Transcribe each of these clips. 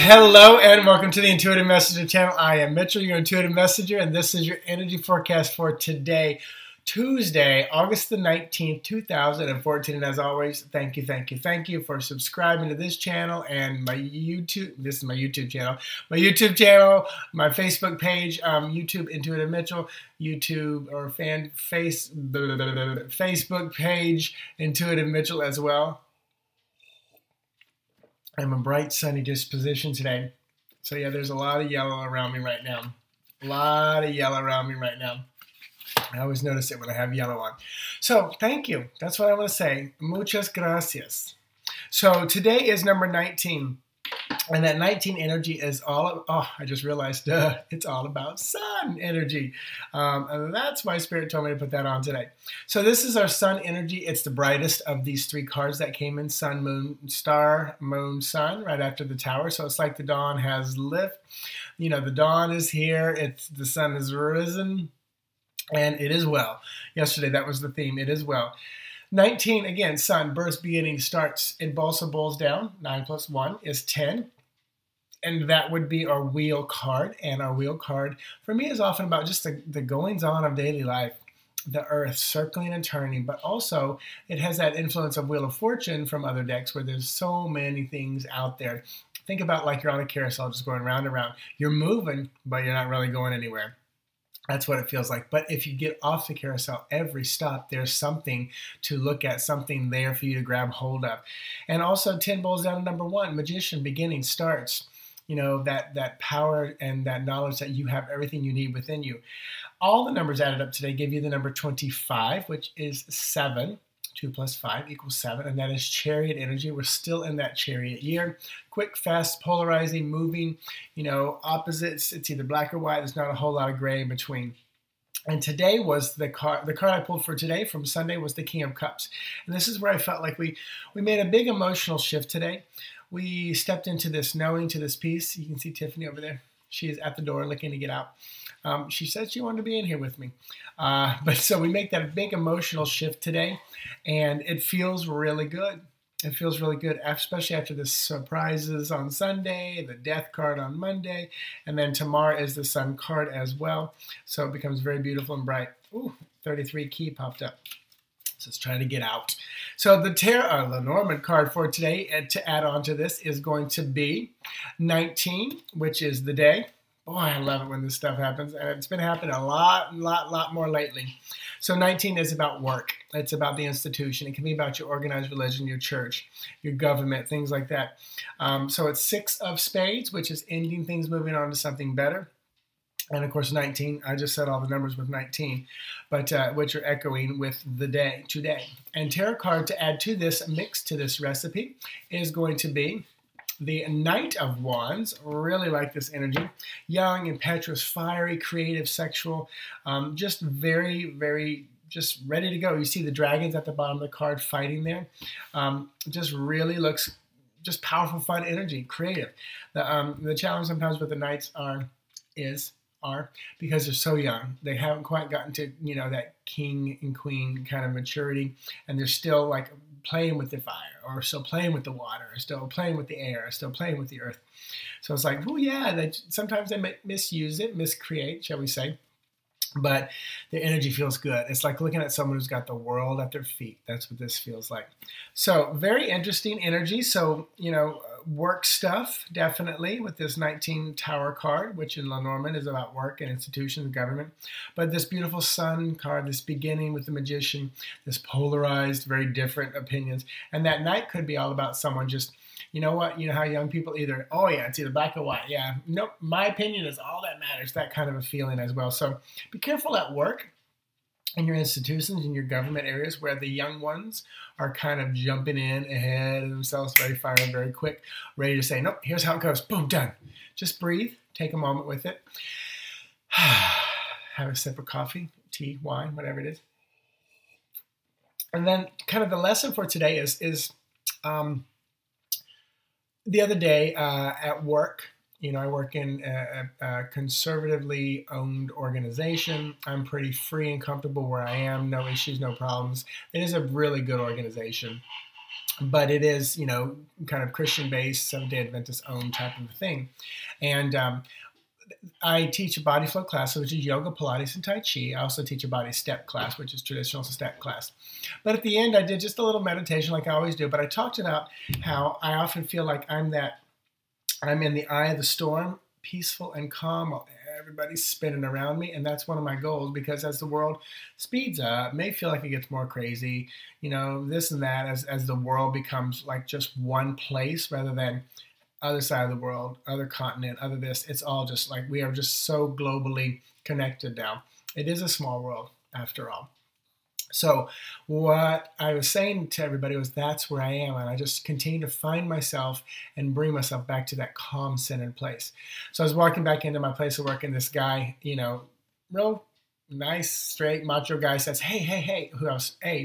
Hello and welcome to the Intuitive Messenger channel. I am Mitchell, your Intuitive Messenger, and this is your energy forecast for today, Tuesday, August the 19th, 2014. And as always, thank you for subscribing to this channel and my YouTube. This is my YouTube channel. My YouTube channel, my Facebook page, YouTube Intuitive Mitchell, YouTube or Facebook page Intuitive Mitchell as well. I'm a bright, sunny disposition today. So yeah, there's a lot of yellow around me right now. A lot of yellow around me right now. I always notice it when I have yellow on. So thank you. That's what I want to say. Muchas gracias. So today is number 19. And that 19 energy is I just realized, it's all about sun energy. And that's why Spirit told me to put that on today. So this is our sun energy. It's the brightest of these three cards that came in: sun, moon, star, moon, sun, right after the tower. So it's like the dawn has lit. You know, the dawn is here. The sun has risen. And it is well. Yesterday, that was the theme. It is well. 19, again, sun, birth, beginning, starts. It also boils down. 9 plus 1 is 10. And that would be our wheel card. And our wheel card, for me, is often about just the goings-on of daily life. The earth circling and turning. But also, it has that influence of Wheel of Fortune from other decks where there's so many things out there. Think about like you're on a carousel just going round and round. You're moving, but you're not really going anywhere. That's what it feels like. But if you get off the carousel, every stop, there's something to look at, something there for you to grab hold of. And also 10 boils down to number 1, magician, beginning, starts. You know, that power and that knowledge that you have everything you need within you. All the numbers added up today give you the number 25, which is 7. 2 plus 5 equals 7, and that is chariot energy. We're still in that chariot year. Quick, fast, polarizing, moving, you know, opposites. It's either black or white. There's not a whole lot of gray in between. And today was the card I pulled for today from Sunday was the King of Cups. And this is where I felt like we made a big emotional shift today. We stepped into this knowing, to this peace. You can see Tiffany over there. She is at the door looking to get out. She said she wanted to be in here with me. But so we make that a big emotional shift today, and it feels really good. It feels really good, especially after the surprises on Sunday, the death card on Monday, and then tomorrow is the sun card as well. So it becomes very beautiful and bright. Ooh, 33 key popped up. So it's trying to get out. So the lenormand card for today, to add on to this, is going to be 19, which is the day. Boy, I love it when this stuff happens. And it's been happening a lot more lately. So 19 is about work. It's about the institution. It can be about your organized religion, your church, your government, things like that. So it's 6 of spades, which is ending things, moving on to something better. And of course, 19, I just said all the numbers with 19, but which are echoing with the day, today. And tarot card to add to this, mix to this recipe, is going to be the Knight of Wands. Really like this energy. Young, impetuous, fiery, creative, sexual, just very just ready to go. You see the dragons at the bottom of the card fighting there. Just really looks just powerful, fun energy, creative. The challenge sometimes with the Knights are because they're so young. They haven't quite gotten to, you know, that king and queen kind of maturity, and they're still like playing with the fire, or still playing with the water, or still playing with the air, or still playing with the earth. So it's like, oh yeah, sometimes they misuse it, miscreate, shall we say. But the energy feels good. It's like looking at someone who's got the world at their feet. That's what this feels like. So very interesting energy. So, you know, work stuff, definitely, with this 19 Tower card, which in Lenormand is about work and institutions, government. But this beautiful sun card, this beginning with the magician, this polarized, very different opinions. And that Knight could be all about someone just, you know what, you know how young people either, oh yeah, it's either black or white. Yeah, nope, my opinion is all that matters. That kind of a feeling as well. So be careful at work, in your institutions, in your government areas, where the young ones are kind of jumping in ahead of themselves, very fiery, very quick, ready to say, nope, here's how it goes, boom, done. Just breathe, take a moment with it. Have a sip of coffee, tea, wine, whatever it is. And then kind of the lesson for today is the other day at work, you know, I work in a conservatively owned organization. I'm pretty free and comfortable where I am. No issues, no problems. It is a really good organization. but it is, kind of Christian-based, Seventh-day Adventist owned type of thing. And I teach a body flow class, which is yoga, Pilates, and Tai Chi. I also teach a body step class, which is traditional step class. But at the end, I did just a little meditation like I always do. But I talked about how I often feel like I'm in the eye of the storm, peaceful and calm while everybody's spinning around me. And that's one of my goals, because as the world speeds up, it may feel like it gets more crazy, this and that, as the world becomes like just one place rather than other side of the world, other continent, other this. It's all just like we are just so globally connected now. It is a small world after all. So what I was saying to everybody was that's where I am, and I just continue to find myself and bring myself back to that calm, centered place. So I was walking back into my place of work, and this guy, real nice, straight, macho guy says, hey,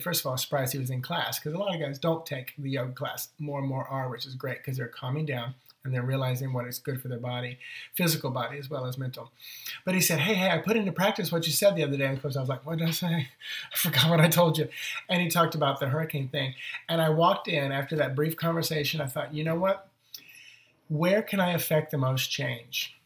first of all, I was surprised he was in class, because a lot of guys don't take the yoga class. More and more are, which is great, because they're calming down and they're realizing what is good for their body, physical body as well as mental. But he said, hey, I put into practice what you said the other day. And of course, I was like, what did I say? I forgot what I told you. And he talked about the hurricane thing. And I walked in after that brief conversation. I thought, you know what? Where can I affect the most change?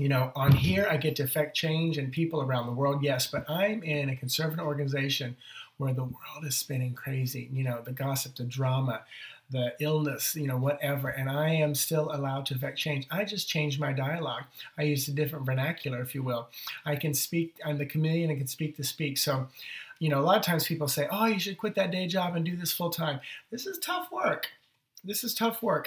On here, I get to affect change in people around the world, yes, but I'm in a conservative organization where the world is spinning crazy, the gossip, the drama, the illness, whatever, and I am still allowed to affect change. I just changed my dialogue. I used a different vernacular, if you will. I can speak, I'm the chameleon and can speak to speak. So, a lot of times people say, oh, you should quit that day job and do this full time. This is tough work.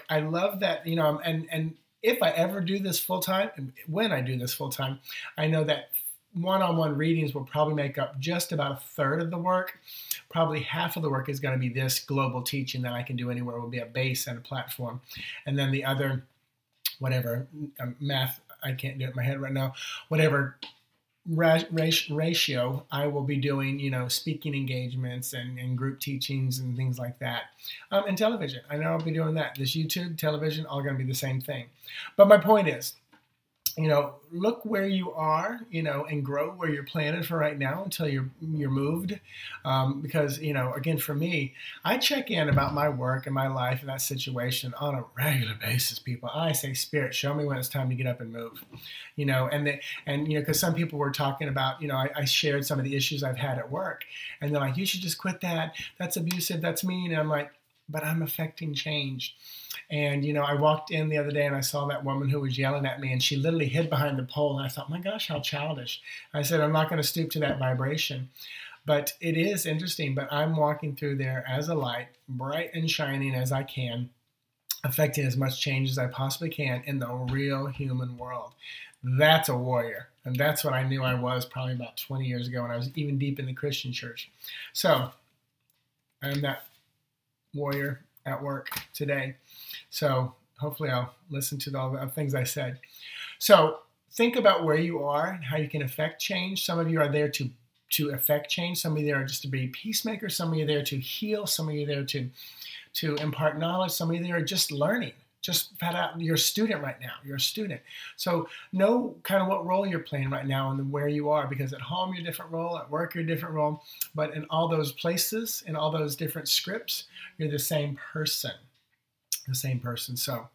I love that, and if I ever do this full time, and when I do this full time, I know that one-on-one readings will probably make up just about a third of the work. Probably half of the work is going to be this global teaching that I can do anywhere. Will be a base and a platform. And then the other, whatever, math, I can't do it in my head right now, whatever ratio, I will be doing, speaking engagements and group teachings and things like that. And television, I know I'll be doing that. This YouTube, television, all going to be the same thing. But my point is, look where you are, and grow where you're planted for right now until you're moved. Because, again, for me, I check in about my work and my life and that situation on a regular basis, people. I say, Spirit, show me when it's time to get up and move, because some people were talking about, I shared some of the issues I've had at work, and they're like, you should just quit that. That's abusive. That's mean. And I'm like, but I'm affecting change. And, I walked in the other day and I saw that woman who was yelling at me, and she literally hid behind the pole. And I thought, my gosh, how childish. I said, I'm not going to stoop to that vibration. But it is interesting. But I'm walking through there as a light, bright and shining as I can, affecting as much change as I possibly can in the real human world. That's a warrior. And that's what I knew I was probably about 20 years ago when I was even deep in the Christian church. So I'm that warrior at work today. So hopefully I'll listen to all the things I said. So think about where you are and how you can affect change. Some of you are there to affect change. Some of you are just to be peacemakers. Some of you are there to heal. Some of you are there to impart knowledge. Some of you are just learning. Just flat out, you're a student right now. You're a student. So know kind of what role you're playing right now and where you are, because at home you're a different role, at work you're a different role, but in all those places, in all those different scripts, you're the same person. So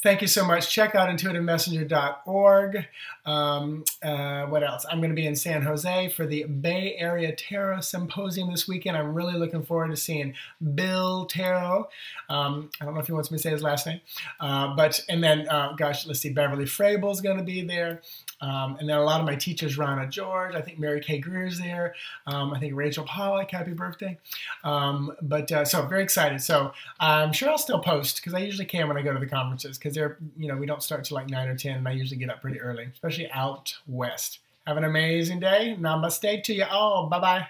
thank you so much. Check out intuitivemessenger.org. What else? I'm going to be in San Jose for the Bay Area Tarot Symposium this weekend. I'm really looking forward to seeing Bill Tarot. I don't know if he wants me to say his last name. Let's see, Beverly Frabl's going to be there. And then a lot of my teachers, Ronna George, I think Mary Kay Greer's there. I think Rachel Pollack, happy birthday. So very excited. So I'm sure I'll still post, because I usually can when I go to the conferences, because we don't start till like 9 or 10, and I usually get up pretty early, especially out west. Have an amazing day. Namaste to you all. Bye-bye.